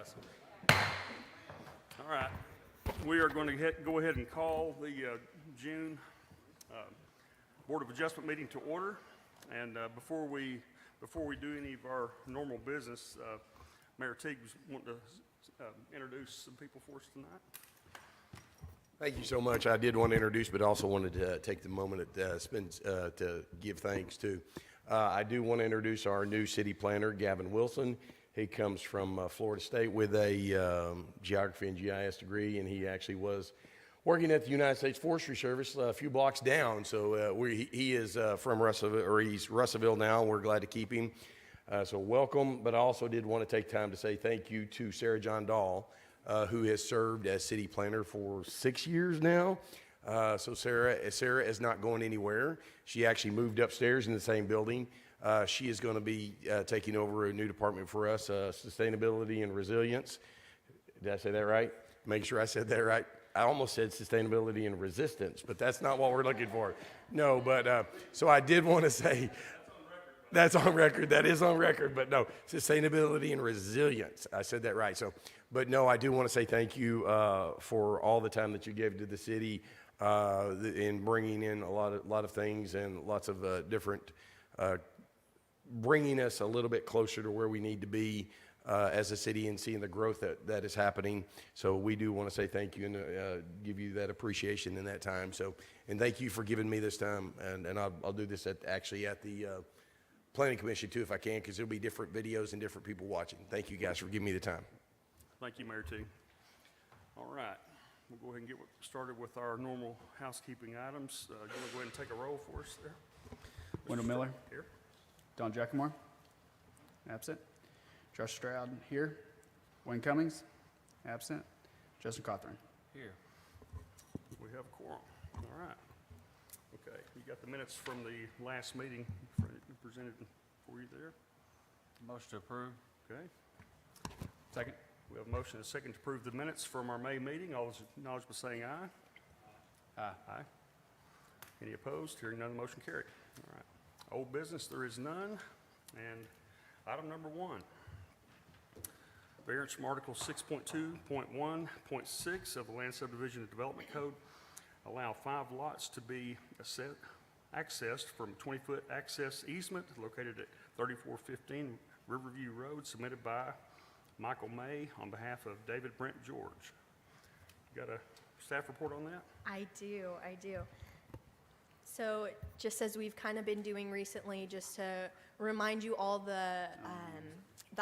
guys. All right. We are going to go ahead and call the June Board of Adjustment meeting to order. And before we do any of our normal business, Mayor Teague was wanting to introduce some people for us tonight. Thank you so much. I did want to introduce, but also wanted to take the moment to give thanks to. I do want to introduce our new city planner, Gavin Wilson. He comes from Florida State with a geography and GIS degree, and he actually was working at the United States Forestry Service a few blocks down. So he is from Russellville, or he's Russellville now, and we're glad to keep him. So welcome, but I also did want to take time to say thank you to Sarah John Dahl, who has served as city planner for 6 years now. So Sarah is not going anywhere. She actually moved upstairs in the same building. She is going to be taking over a new department for us, sustainability and resilience. Did I say that right? Make sure I said that right. I almost said sustainability and resistance, but that's not what we're looking for. No, but so I did want to say, that's on record. That is on record, but no, sustainability and resilience. I said that right. So, but no, I do want to say thank you for all the time that you gave to the city in bringing in a lot of things and lots of different, bringing us a little bit closer to where we need to be as a city and seeing the growth that is happening. So we do want to say thank you and give you that appreciation in that time. So, and thank you for giving me this time. And I'll do this at the Planning Commission too, if I can, because there'll be different videos and different people watching. Thank you guys for giving me the time. Thank you, Mayor T. All right, we'll go ahead and get started with our normal housekeeping items. You want to go ahead and take a roll for us there? Wendell Miller. Here. Don Jackmore. Absent. Josh Stroud here. Wayne Cummings. Absent. Justin Cawthorn. Here. We have a quorum. All right. Okay, you got the minutes from the last meeting presented for you there. Motion to approve. Okay. Second. We have a motion and a second to approve the minutes from our May meeting. All those acknowledged by saying aye. Aye. Aye. Any opposed? Hearing none, the motion carried. All right. Old business, there is none. And item number 1. Variance from Article 6.2.1.6 of the Land Subdivision and Development Code allow 5 lots to be accessed from a 20-foot access easement located at 3415 Riverview Road, submitted by Michael May on behalf of David Brent George. Got a staff report on that? I do. So just as we've kind of been doing recently, just to remind you all the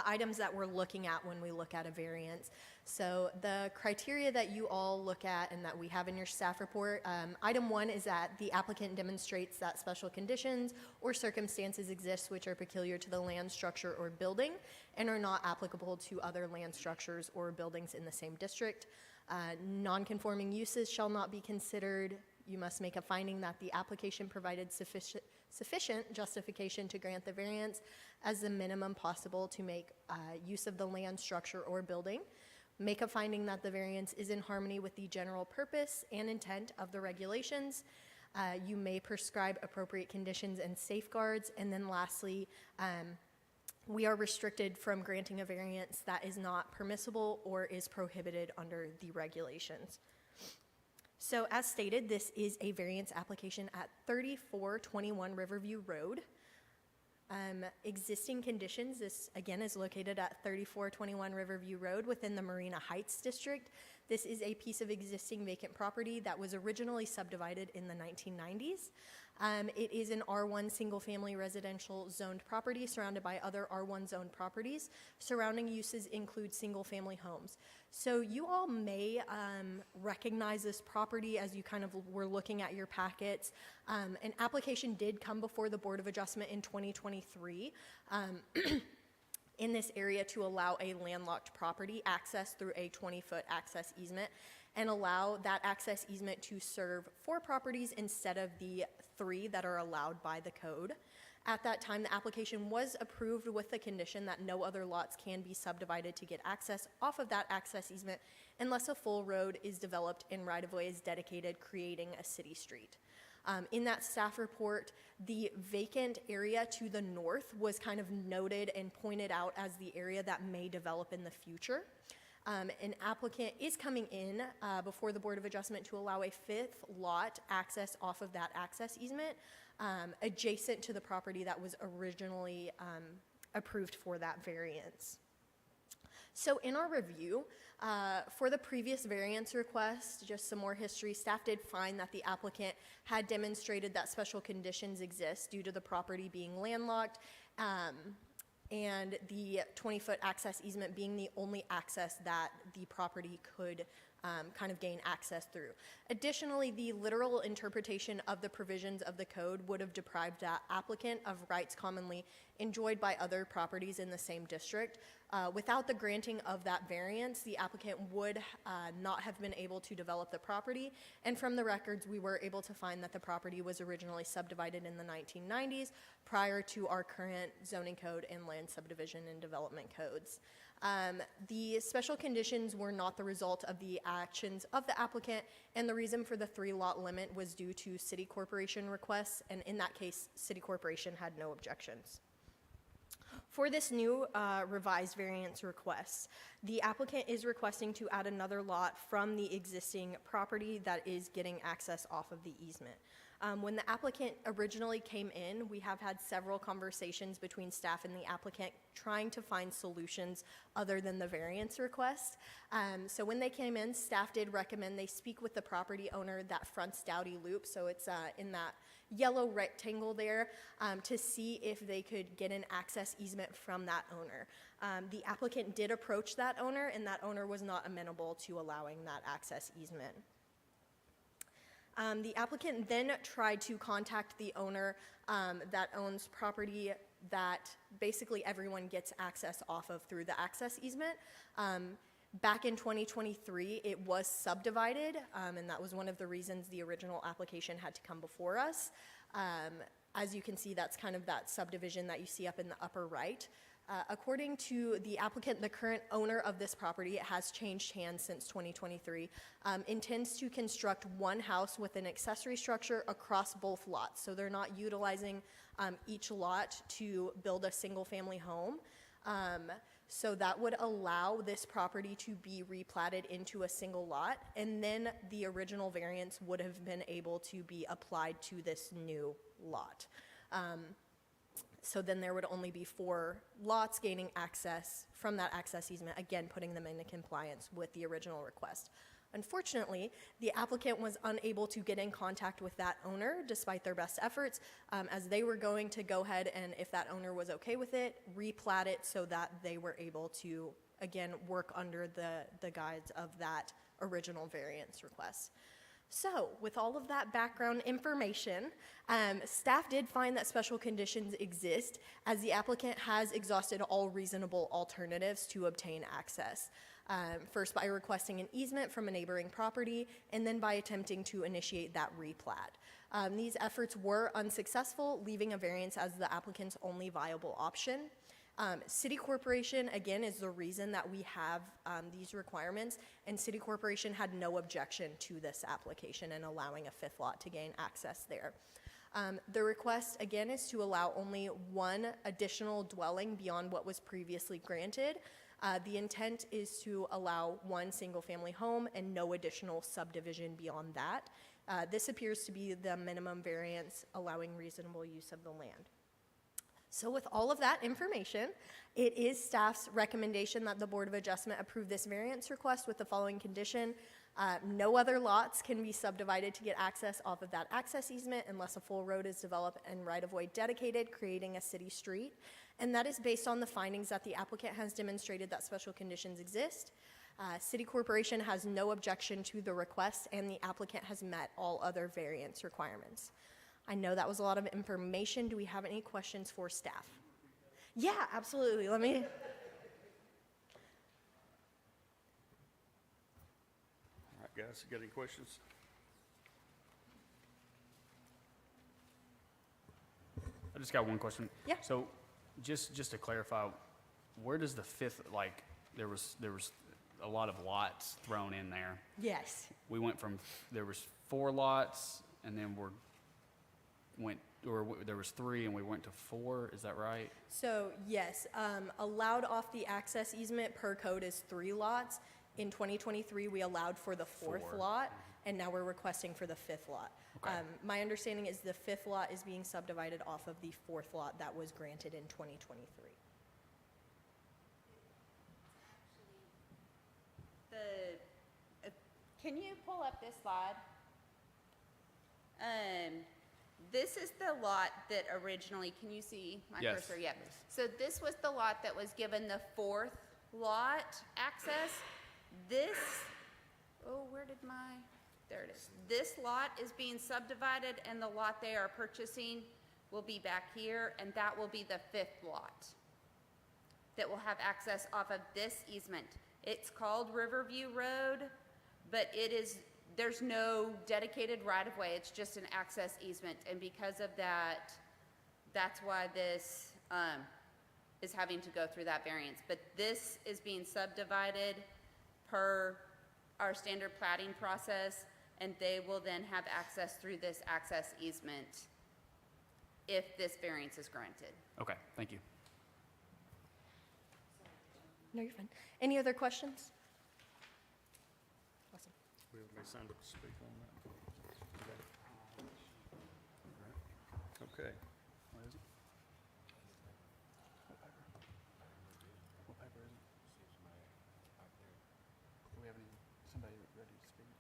items that we're looking at when we look at a variance. So the criteria that you all look at and that we have in your staff report, item 1 is that the applicant demonstrates that special conditions or circumstances exist which are peculiar to the land structure or building and are not applicable to other land structures or buildings in the same district. Non-conforming uses shall not be considered. You must make a finding that the application provided sufficient justification to grant the variance as the minimum possible to make use of the land structure or building. Make a finding that the variance is in harmony with the general purpose and intent of the regulations. You may prescribe appropriate conditions and safeguards. And then lastly, we are restricted from granting a variance that is not permissible or is prohibited under the regulations. So as stated, this is a variance application at 3421 Riverview Road. Existing conditions, this again is located at 3421 Riverview Road within the Marina Heights District. This is a piece of existing vacant property that was originally subdivided in the 1990s. It is an R1 single-family residential zoned property surrounded by other R1 zoned properties. Surrounding uses include single-family homes. So you all may recognize this property as you kind of were looking at your packets. An application did come before the Board of Adjustment in 2023 in this area to allow a landlocked property access through a 20-foot access easement and allow that access easement to serve 4 properties instead of the 3 that are allowed by the code. At that time, the application was approved with the condition that no other lots can be subdivided to get access off of that access easement unless a full road is developed and right-of-way is dedicated, creating a city street. In that staff report, the vacant area to the north was kind of noted and pointed out as the area that may develop in the future. An applicant is coming in before the Board of Adjustment to allow a fifth lot access off of that access easement adjacent to the property that was originally approved for that variance. So in our review, for the previous variance request, just some more history, staff did find that the applicant had demonstrated that special conditions exist due to the property being landlocked, and the 20-foot access easement being the only access that the property could kind of gain access through. Additionally, the literal interpretation of the provisions of the code would have deprived that applicant of rights commonly enjoyed by other properties in the same district. Without the granting of that variance, the applicant would not have been able to develop the property, and from the records, we were able to find that the property was originally subdivided in the 1990s prior to our current zoning code and land subdivision and development codes. The special conditions were not the result of the actions of the applicant, and the reason for the 3-lot limit was due to city corporation requests, and in that case, city corporation had no objections. For this new revised variance request, the applicant is requesting to add another lot from the existing property that is getting access off of the easement. When the applicant originally came in, we have had several conversations between staff and the applicant trying to find solutions other than the variance request. So when they came in, staff did recommend they speak with the property owner that fronts Dowdy Loop, so it's in that yellow rectangle there, to see if they could get an access easement from that owner. The applicant did approach that owner, and that owner was not amenable to allowing that access easement. The applicant then tried to contact the owner that owns property that basically everyone gets access off of through the access easement. Back in 2023, it was subdivided, and that was one of the reasons the original application had to come before us. As you can see, that's kind of that subdivision that you see up in the upper right. According to the applicant, the current owner of this property, it has changed hands since 2023, intends to construct one house with an accessory structure across both lots. So they're not utilizing each lot to build a single-family home. So that would allow this property to be replatted into a single lot, and then the original variance would have been able to be applied to this new lot. So then there would only be 4 lots gaining access from that access easement, again, putting them into compliance with the original request. Unfortunately, the applicant was unable to get in contact with that owner despite their best efforts, as they were going to go ahead and, if that owner was okay with it, replat it so that they were able to, again, work under the guides of that original variance request. So, with all of that background information, staff did find that special conditions exist as the applicant has exhausted all reasonable alternatives to obtain access. First by requesting an easement from a neighboring property, and then by attempting to initiate that replat. These efforts were unsuccessful, leaving a variance as the applicant's only viable option. City Corporation, again, is the reason that we have these requirements, and City Corporation had no objection to this application and allowing a 5th lot to gain access there. The request, again, is to allow only one additional dwelling beyond what was previously granted. The intent is to allow one single-family home and no additional subdivision beyond that. This appears to be the minimum variance allowing reasonable use of the land. So with all of that information, it is staff's recommendation that the Board of Adjustment approve this variance request with the following condition. No other lots can be subdivided to get access off of that access easement unless a full road is developed and right-of-way dedicated, creating a city street. And that is based on the findings that the applicant has demonstrated that special conditions exist. City Corporation has no objection to the request, and the applicant has met all other variance requirements. I know that was a lot of information. Do we have any questions for staff? Yeah, absolutely. Let me. All right, guys, you got any questions? I just got one question. Yeah. So, just to clarify, where does the 5th, like, there was a lot of lots thrown in there. Yes. We went from, there was 4 lots, and then went, there was 3 and we went to 4, is that right? So yes, allowed off the access easement per code is 3 lots. In 2023, we allowed for the 4th 4. lot, and now we're requesting for the 5th lot. Okay. My understanding is the 5th lot is being subdivided off of the 4th lot that was granted in 2023. Can you pull up this slide? This is the lot that originally, can you see my Yes. cursor? Yep. So this was the lot that was given the 4th lot access. This, oh, where did my, there it is. This lot is being subdivided, and the lot they are purchasing will be back here, and that will be the 5th lot that will have access off of this easement. It's called Riverview Road, but it is, there's no dedicated right-of-way. It's just an access easement, and because of that, that's why this is having to go through that variance. But this is being subdivided per our standard plating process, and they will then have access through this access easement if this variance is granted. Okay, thank you. No, you're fine. Any other questions? Awesome. We have anybody signed up to speak on that? Okay. What is it? What paper? What paper is it? Do we have somebody ready to speak?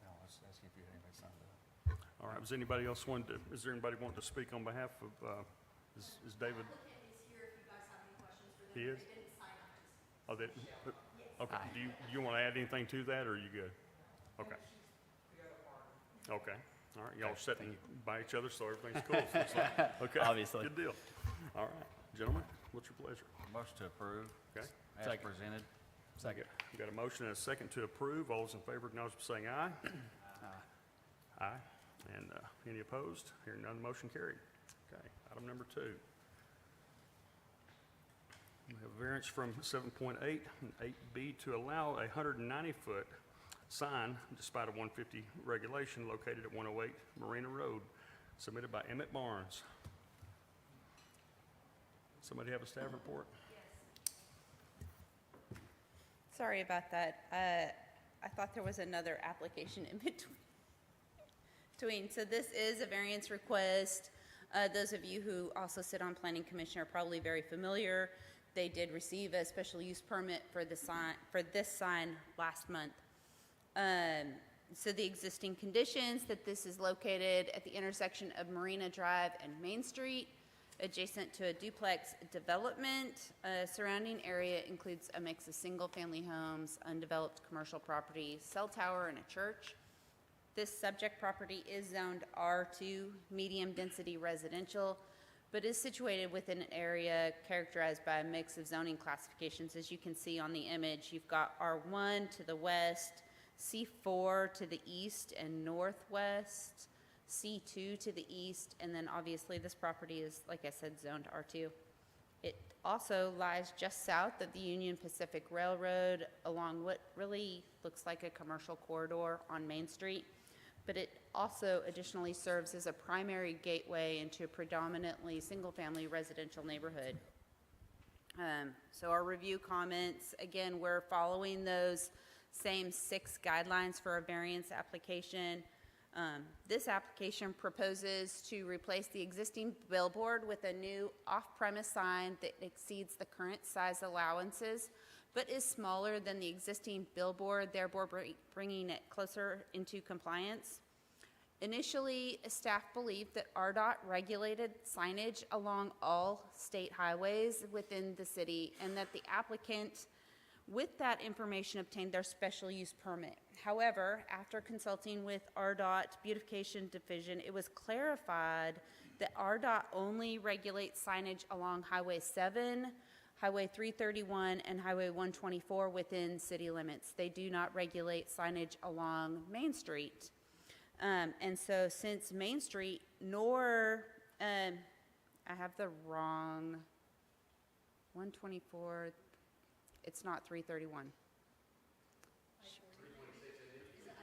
No, I was asking if you had anybody signed up. All right, was anybody else wanted to, is there anybody wanting to speak on behalf of, is David? He is? Oh, they, okay, do you want to add anything to that, or are you good? Okay. Okay, all right, y'all sitting by each other, so everything's cool, so it's like, okay. Obviously. Good deal. All right, gentlemen, what's your pleasure? Motion to approve. Okay, As Second. presented. Second. we got a motion and a second to approve. All those in favor acknowledge by saying aye. Aye. And any opposed? Hearing none, motion carried. Okay, item number 2. We have variance from 7.8 and 8B to allow a 190-foot sign despite a 150 regulation located at 108 Marina Road, submitted by Emmett Barnes. Somebody have a staff report? Sorry about that. I thought there was another application in between. So this is a variance request. Those of you who also sit on Planning Commission are probably very familiar. They did receive a special use permit for the sign, for this sign last month. So the existing conditions, that this is located at the intersection of Marina Drive and Main Street, adjacent to a duplex development. Surrounding area includes a mix of single-family homes, undeveloped commercial property, cell tower, and a church. This subject property is zoned R2, medium-density residential, but is situated within an area characterized by a mix of zoning classifications. As you can see on the image, you've got R1 to the west, C4 to the east and northwest, C2 to the east, and then obviously this property is, like I said, zoned R2. It also lies just south of the Union Pacific Railroad along what really looks like a commercial corridor on Main Street, but it also additionally serves as a primary gateway into a predominantly single-family residential neighborhood. So our review comments, again, we're following those same 6 guidelines for a variance application. This application proposes to replace the existing billboard with a new off-premise sign that exceeds the current size allowances, but is smaller than the existing billboard, therefore bringing it closer into compliance. Initially, staff believed that RDOT regulated signage along all state highways within the city, and that the applicant, with that information, obtained their special use permit. However, after consulting with RDOT Beautification Division, it was clarified that RDOT only regulates signage along Highway 7, Highway 331, and Highway 124 within city limits. They do not regulate signage along Main Street. And so since Main Street nor, I have the wrong 124, it's not 331.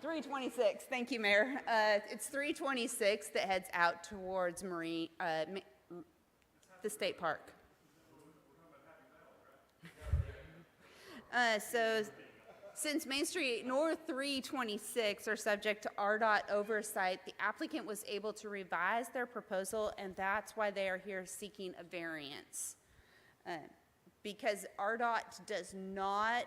326, thank you, Mayor. It's 326 that heads out towards the state park. So since Main Street North 326 are subject to RDOT oversight, the applicant was able to revise their proposal, and that's why they are here seeking a variance. Because RDOT does not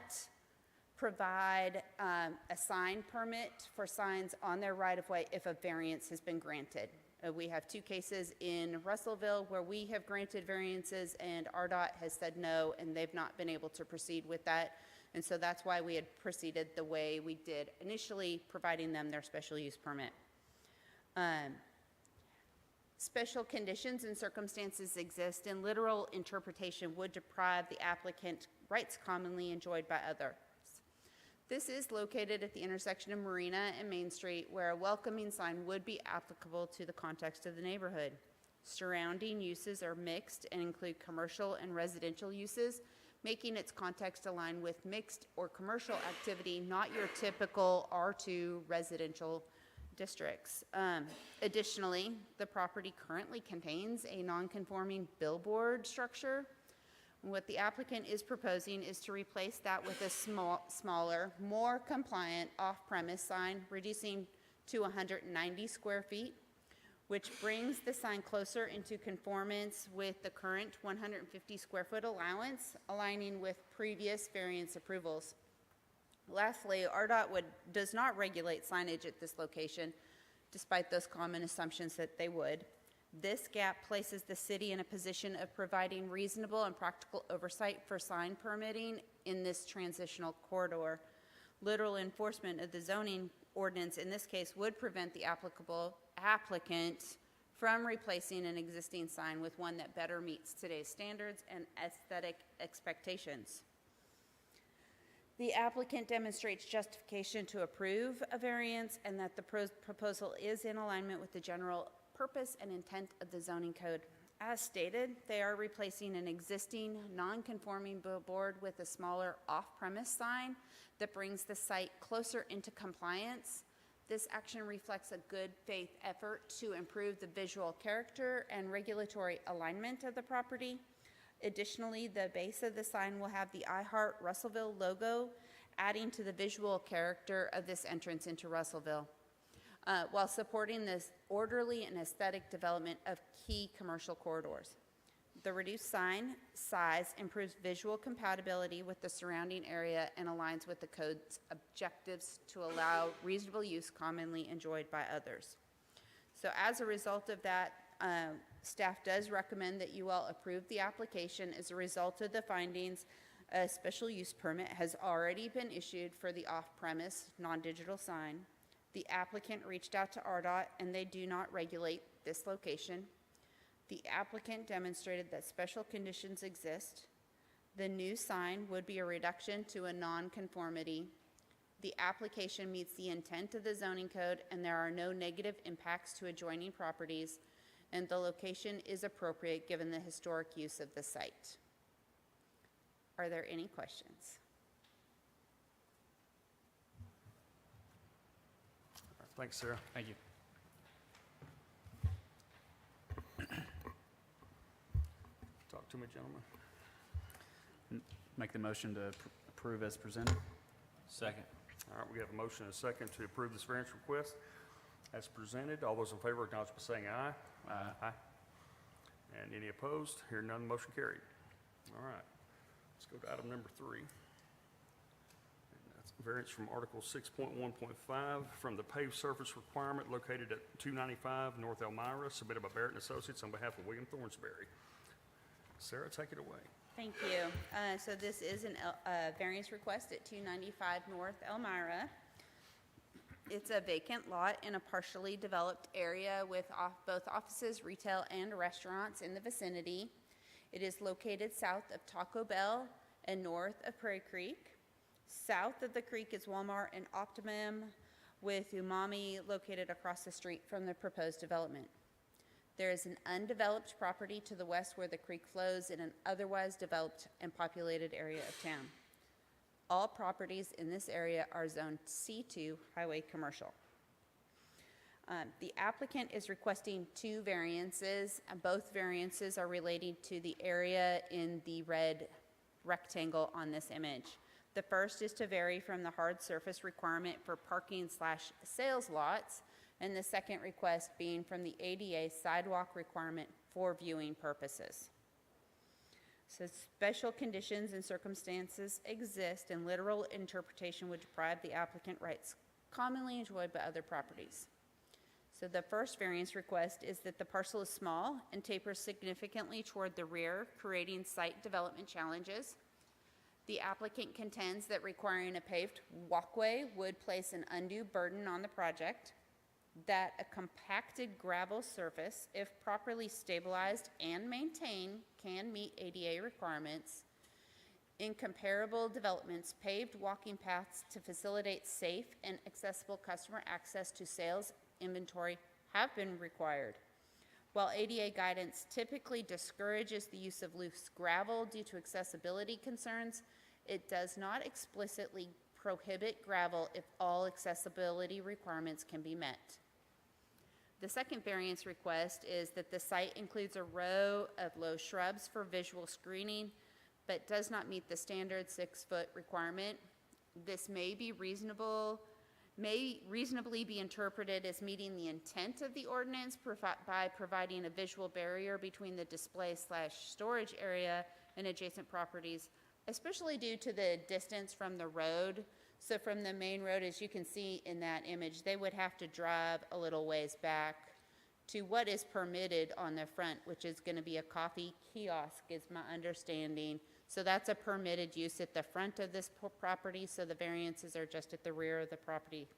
provide a sign permit for signs on their right-of-way if a variance has been granted. We have 2 cases in Russellville where we have granted variances and RDOT has said no, and they've not been able to proceed with that. And so that's why we had proceeded the way we did initially, providing them their special use permit. Special conditions and circumstances exist, and literal interpretation would deprive the applicant rights commonly enjoyed by others. This is located at the intersection of Marina and Main Street, where a welcoming sign would be applicable to the context of the neighborhood. Surrounding uses are mixed and include commercial and residential uses, making its context align with mixed or commercial activity, not your typical R2 residential districts. Additionally, the property currently contains a non-conforming billboard structure. What the applicant is proposing is to replace that with a smaller, more compliant off-premise sign, reducing to 190 square feet, which brings the sign closer into conformance with the current 150 square foot allowance, aligning with previous variance approvals. Lastly, RDOT does not regulate signage at this location, despite those common assumptions that they would. This gap places the city in a position of providing reasonable and practical oversight for sign permitting in this transitional corridor. Literal enforcement of the zoning ordinance in this case would prevent the applicant from replacing an existing sign with one that better meets today's standards and aesthetic expectations. The applicant demonstrates justification to approve a variance and that the proposal is in alignment with the general purpose and intent of the zoning code. As stated, they are replacing an existing non-conforming billboard with a smaller off-premise sign that brings the site closer into compliance. This action reflects a good faith effort to improve the visual character and regulatory alignment of the property. Additionally, the base of the sign will have the I Heart Russellville logo, adding to the visual character of this entrance into Russellville, while supporting this orderly and aesthetic development of key commercial corridors. The reduced sign size improves visual compatibility with the surrounding area and aligns with the code's objectives to allow reasonable use commonly enjoyed by others. So as a result of that, staff does recommend that you all approve the application. As a result of the findings, a special use permit has already been issued for the off-premise non-digital sign. The applicant reached out to RDOT and they do not regulate this location. The applicant demonstrated that special conditions exist. The new sign would be a reduction to a non-conformity. The application meets the intent of the zoning code and there are no negative impacts to adjoining properties, and the location is appropriate given the historic use of the site. Are there any questions? Thanks, Sarah. Thank you. Talk to me, gentlemen. Make the motion to approve as presented. Second. All right, we have a motion and a second to approve this variance request as presented. All those in favor acknowledge by saying aye. Aye. And any opposed? Hearing none, motion carried. All right, let's go to item number 3. And that's variance from Article 6.1.5 from the paved surface requirement located at 295 North Elmira, submitted by Barrett and Associates on behalf of William Thornsberry. Sarah, take it away. Thank you. So this is a variance request at 295 North Elmira. It's a vacant lot in a partially developed area with both offices, retail, and restaurants in the vicinity. It is located south of Taco Bell and north of Prairie Creek. South of the creek is Walmart and Optimum, with Umami located across the street from the proposed development. There is an undeveloped property to the west where the creek flows in an otherwise developed and populated area of town. All properties in this area are zoned C2 highway commercial. The applicant is requesting 2 variances. Both variances are relating to the area in the red rectangle on this image. The first is to vary from the hard surface requirement for parking/sales lots, and the second request being from the ADA sidewalk requirement for viewing purposes. So special conditions and circumstances exist, and literal interpretation would deprive the applicant rights commonly enjoyed by other properties. So the first variance request is that the parcel is small and tapers significantly toward the rear, creating site development challenges. The applicant contends that requiring a paved walkway would place an undue burden on the project, that a compacted gravel surface, if properly stabilized and maintained, can meet ADA requirements. In comparable developments, paved walking paths to facilitate safe and accessible customer access to sales inventory have been required. While ADA guidance typically discourages the use of loose gravel due to accessibility concerns, it does not explicitly prohibit gravel if all accessibility requirements can be met. The second variance request is that the site includes a row of low shrubs for visual screening, but does not meet the standard 6-foot requirement. This may reasonably be interpreted as meeting the intent of the ordinance by providing a visual barrier between the display/storage area and adjacent properties, especially due to the distance from the road. So from the main road, as you can see in that image, they would have to drive a little ways back to what is permitted on the front, which is going to be a coffee kiosk, is my understanding. So that's a permitted use at the front of this property, so the variances are just at the rear of the property.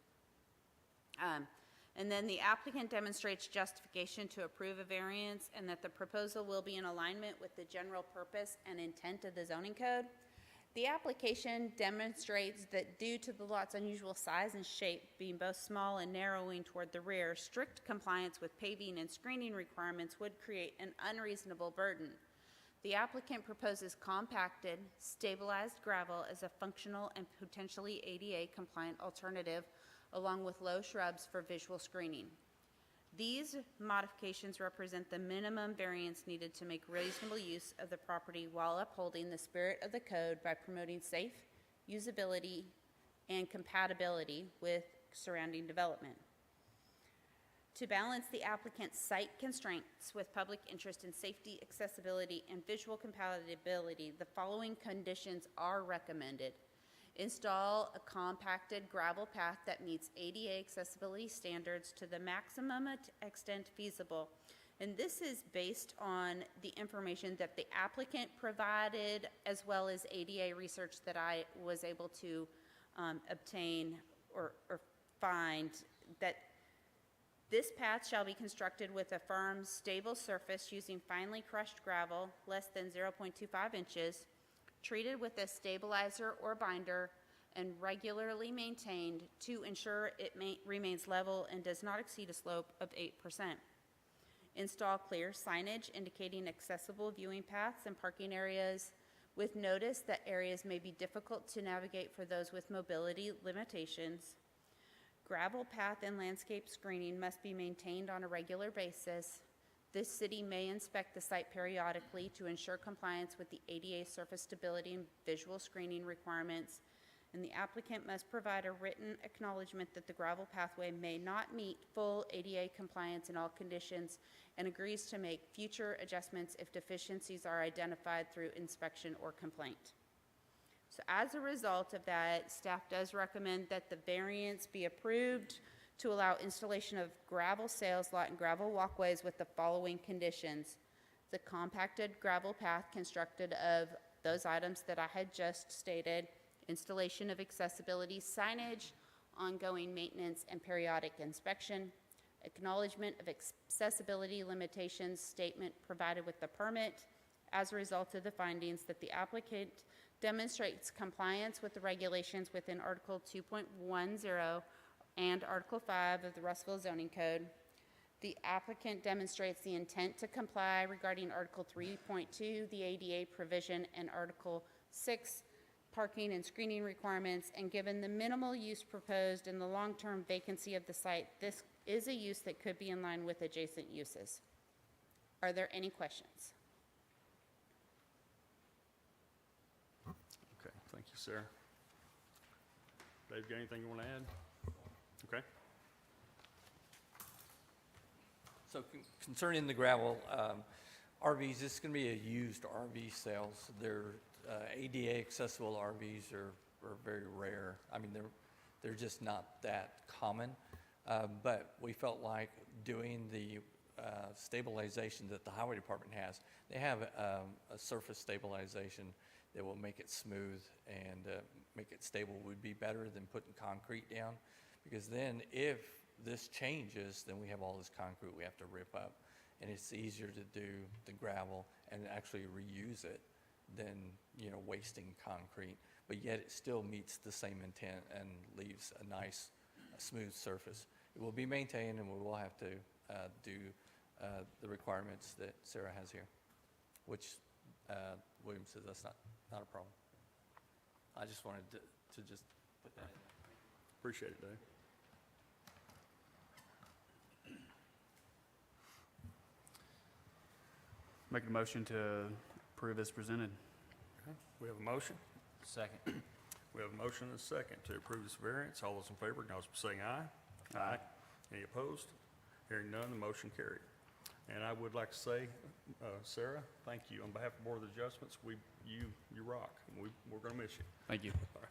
And then the applicant demonstrates justification to approve a variance and that the proposal will be in alignment with the general purpose and intent of the zoning code. The application demonstrates that due to the lot's unusual size and shape, being both small and narrowing toward the rear, strict compliance with paving and screening requirements would create an unreasonable burden. The applicant proposes compacted, stabilized gravel as a functional and potentially ADA-compliant alternative, along with low shrubs for visual screening. These modifications represent the minimum variance needed to make reasonable use of the property while upholding the spirit of the code by promoting safe usability and compatibility with surrounding development. To balance the applicant's site constraints with public interest in safety, accessibility, and visual compatibility, the following conditions are recommended. Install a compacted gravel path that meets ADA accessibility standards to the maximum extent feasible. And this is based on the information that the applicant provided, as well as ADA research that I was able to obtain or find, that this path shall be constructed with a firm, stable surface using finely crushed gravel, less than 0.25 inches, treated with a stabilizer or binder, and regularly maintained to ensure it remains level and does not exceed a slope of 8%. Install clear signage indicating accessible viewing paths and parking areas, with notice that areas may be difficult to navigate for those with mobility limitations. Gravel path and landscape screening must be maintained on a regular basis. The city may inspect the site periodically to ensure compliance with the ADA surface stability and visual screening requirements, and the applicant must provide a written acknowledgement that the gravel pathway may not meet full ADA compliance in all conditions, and agrees to make future adjustments if deficiencies are identified through inspection or complaint. So as a result of that, staff does recommend that the variance be approved to allow installation of gravel sales lot and gravel walkways with the following conditions. The compacted gravel path constructed of those items that I had just stated, installation of accessibility signage, ongoing maintenance and periodic inspection, acknowledgement of accessibility limitations statement provided with the permit. As a result of the findings that the applicant demonstrates compliance with the regulations within Article 2.10 and Article 5 of the Russellville Zoning Code. The applicant demonstrates the intent to comply regarding Article 3.2, the ADA provision, and Article 6, parking and screening requirements, and given the minimal use proposed and the long-term vacancy of the site, this is a use that could be in line with adjacent uses. Are there any questions? Okay, thank you, Sarah. Dave, got anything you want to add? Okay. So concerning the gravel, RVs, this is going to be a used RV sales. They're ADA accessible RVs are very rare. I mean, they're just not that common. But we felt like doing the stabilization that the highway department has. They have a surface stabilization that will make it smooth and make it stable would be better than putting concrete down. Because then if this changes, then we have all this concrete we have to rip up. And it's easier to do the gravel and actually reuse it than, you know, wasting concrete. But yet it still meets the same intent and leaves a nice, smooth surface. It will be maintained, and we will have to do the requirements that Sarah has here, which William says that's not a problem. I just wanted to just put that in. Appreciate it, Dave. Make a motion to approve as presented. Okay. We have a motion. Second. We have a motion and a second to approve this variance. All those in favor, acknowledge by saying aye. Aye. Any opposed? Hearing none, the motion carried. And I would like to say, Sarah, thank you. On behalf of the Board of Adjustments, you rock. We're going to miss you. Thank you. All right.